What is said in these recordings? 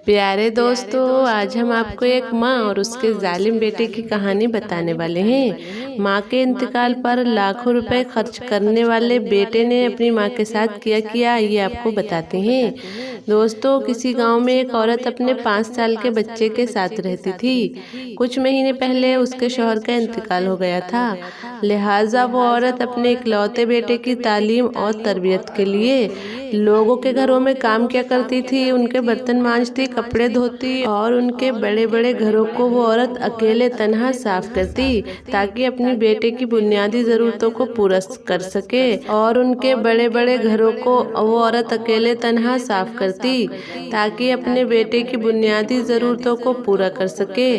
प्यारे दोस्तों, आज हम आपको एक माँ और उसके जालिम बेटे की कहानी बताने वाले हैं। माँ के इंतकाल पर लाखों रुपए खर्च करने वाले बेटे ने अपनी माँ के साथ किया ये आपको बताते हैं। दोस्तों, किसी गांव में एक औरत अपने 5 साल के बच्चे के साथ रहती थी। कुछ महीने पहले उसके शौहर का इंतकाल हो गया था, लिहाजा वो औरत अपने इकलौते बेटे की तालीम और तरबियत के लिए लोगों के घरों में काम किया करती थी। उनके बर्तन मांजती, कपड़े धोती और उनके बड़े बड़े घरों को वो औरत अकेले तन्हा साफ करती ताकि अपनी बेटे की बुनियादी जरूरतों को पूरा कर सके। और उनके बड़े बड़े घरों को वो औरत अकेले तन्हा साफ करती ताकि अपने बेटे की बुनियादी जरूरतों को पूरा कर सके।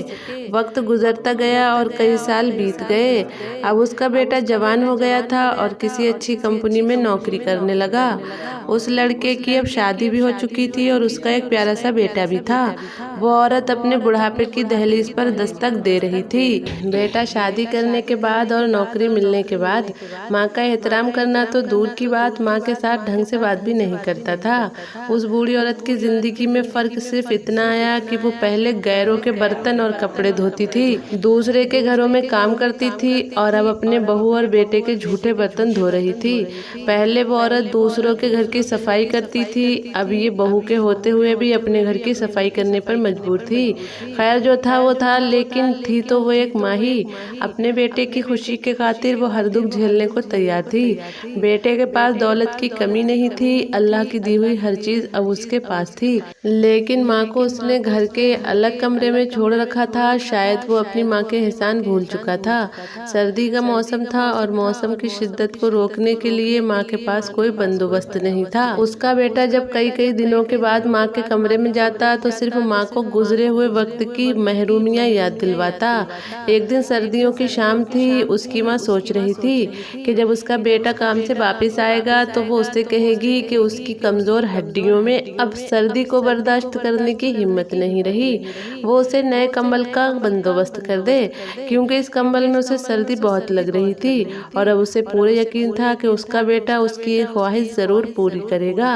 वक्त गुजरता गया और कई साल बीत गए। अब उसका बेटा जवान हो गया था और किसी अच्छी कंपनी में नौकरी करने लगा। उस लड़के की अब शादी भी हो चुकी थी और उसका एक प्यारा सा बेटा भी था। वो औरत अपने बुढ़ापे की दहलीज पर दस्तक दे रही थी। बेटा शादी करने के बाद और नौकरी मिलने के बाद माँ का एहतराम करना तो दूर की बात, माँ के साथ ढंग से बात भी नहीं करता था। उस बूढ़ी औरत की जिंदगी में फर्क सिर्फ इतना आया कि वो पहले गैरों के बर्तन और कपड़े धोती थी, दूसरे के घरों में काम करती थी और अब अपने बहू और बेटे के झूठे बर्तन धो रही थी। पहले वो औरत दूसरों के घर की सफाई करती थी, अब ये बहू के होते हुए भी अपने घर की सफाई करने पर मजबूर थी। खैर, जो था वो था, लेकिन थी तो वो एक माँ ही। अपने बेटे की खुशी के खातिर वो हर दुख झेलने को तैयार थी। बेटे के पास दौलत की कमी नहीं थी, अल्लाह की दी हुई हर चीज अब उसके पास थी, लेकिन माँ को उसने घर के अलग कमरे में छोड़ रखा था। शायद वो अपनी माँ के एहसान भूल चुका था। सर्दी का मौसम था और मौसम की शिद्दत को रोकने के लिए माँ के पास कोई बंदोबस्त नहीं था। उसका बेटा जब कई कई दिनों के बाद माँ के कमरे में जाता तो सिर्फ माँ को गुजरे हुए वक्त की महरूमियाँ याद दिलवाता। एक दिन सर्दियों की शाम थी। उसकी माँ सोच रही थी कि जब उसका बेटा काम से वापस आएगा तो वो उससे कहेगी कि उसकी कमजोर हड्डियों में अब सर्दी को बर्दाश्त करने की हिम्मत नहीं रही। वो उसे नए कंबल का बंदोबस्त कर दे, क्योंकि इस कंबल में उसे सर्दी बहुत लग रही थी और अब उसे पूरे यकीन था कि उसका बेटा उसकी ये ख्वाहिश जरूर पूरी करेगा।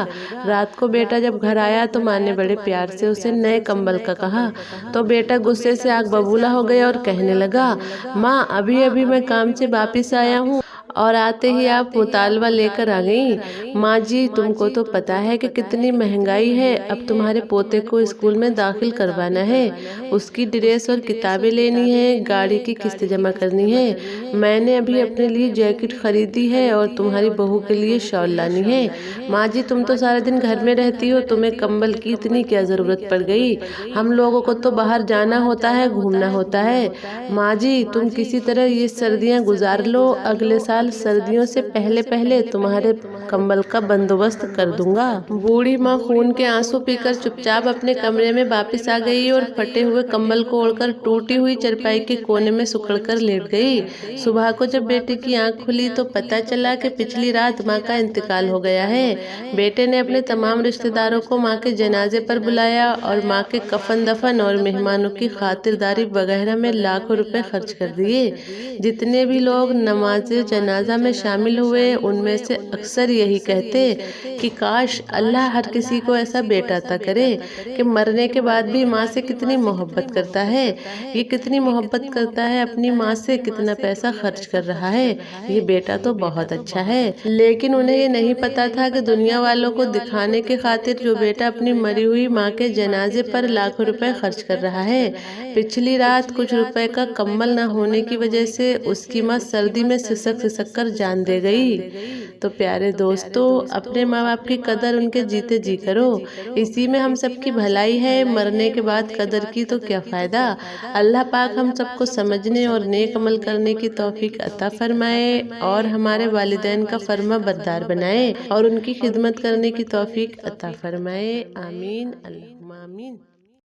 रात को बेटा जब घर आया तो माँ ने बड़े प्यार से उसे नए कंबल का कहा तो बेटा गुस्से से आग बबूला हो गया और कहने लगा, माँ, अभी अभी मैं काम से वापिस आया हूँ और आते ही आप मुतालबा लेकर आ गई। माँ जी, तुमको तो पता है कि कितनी महंगाई है। अब तुम्हारे पोते को स्कूल में दाखिल करवाना है, उसकी ड्रेस और किताबें लेनी है, गाड़ी की किस्त जमा करनी है। मैंने अभी अपने लिए जैकेट खरीदी है और तुम्हारी बहू के लिए शॉल लानी है। माँ जी, तुम तो सारा दिन घर में रहती हो, तुम्हें कंबल की इतनी क्या जरूरत पड़ गई? हम लोगों को तो बाहर जाना होता है, घूमना होता है। माँ जी, तुम किसी तरह ये सर्दियाँ गुजार लो, अगले साल सर्दियों से पहले पहले तुम्हारे कंबल का बंदोबस्त कर दूंगा। बूढ़ी माँ खून के आंसू पीकर चुपचाप अपने कमरे में वापस आ गई और फटे हुए कंबल को ओढ़कर टूटी हुई चारपाई के कोने में सुकड़कर लेट गई। सुबह को जब बेटे की आंख खुली तो पता चला कि पिछली रात माँ का इंतकाल हो गया है। बेटे ने अपने तमाम रिश्तेदारों को माँ के जनाजे पर बुलाया और माँ के कफन दफन और मेहमानों की खातिरदारी वगैरह में लाखों रुपए खर्च कर दिए। जितने भी लोग नमाज़े जनाजा में शामिल हुए उनमें से अक्सर यही कहते कि काश अल्लाह हर किसी को ऐसा बेटा अता करे कि मरने के बाद भी माँ से कितनी मोहब्बत करता है। ये कितनी मोहब्बत करता है अपनी माँ से, कितना पैसा खर्च कर रहा है। ये बेटा तो बहुत अच्छा है। लेकिन उन्हें ये नहीं पता था कि दुनिया वालों को दिखाने के खातिर जो बेटा अपनी मरी हुई माँ के जनाजे पर लाखों रुपए खर्च कर रहा है। पिछली रात कुछ रुपए का कंबल न होने की वजह से उसकी माँ सर्दी में सिसक कर जान दे गई। तो प्यारे दोस्तों, अपने माँ बाप की कदर उनके जीते जी करो, इसी में हम सबकी भलाई है। मरने के बाद कदर की तो क्या फायदा। अल्लाह पाक हम सबको समझने और नेक अमल करने की तौफीक अता फरमाए और हमारे वालिदैन का फर्मा बरदार बनाए और उनकी खिदमत करने की तौफीक अता फरमाए। आमीन, अल्लाहुम्मा आमीन।